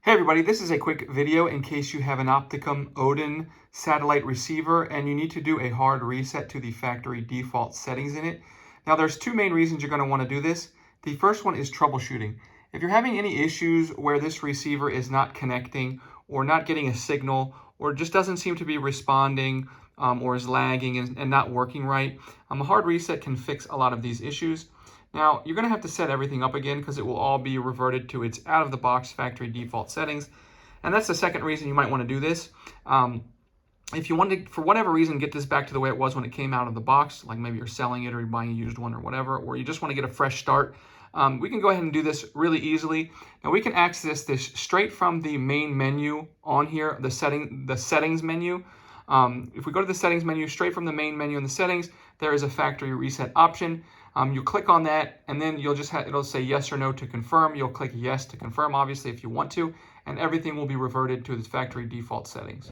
Hey everybody, this is a quick video in case you have an Opticum Odin Satellite Receiver and you need to do a hard reset to the factory default settings in it. Now there's two main reasons you're going to want to do this. The first one is troubleshooting. If you're having any issues where this receiver is not connecting or not getting a signal or just doesn't seem to be responding or is lagging and not working right, a hard reset can fix a lot of these issues. Now, you're going to have to set everything up again because it will all be reverted to its out-of-the-box factory default settings. And that's the second reason you might want to do this. If you want to, for whatever reason, get this back to the way it was when it came out of the box, like maybe you're selling it or you're buying a used one or whatever, or you just want to get a fresh start, we can go ahead and do this really easily. Now, we can access this straight from the main menu on here, the settings menu. If we go to the settings menu, straight from the main menu in the settings, there is a factory reset option. You click on that, and then you'll just it'll say yes or no to confirm. You'll click yes to confirm, obviously, if you want to, and everything will be reverted to its factory default settings.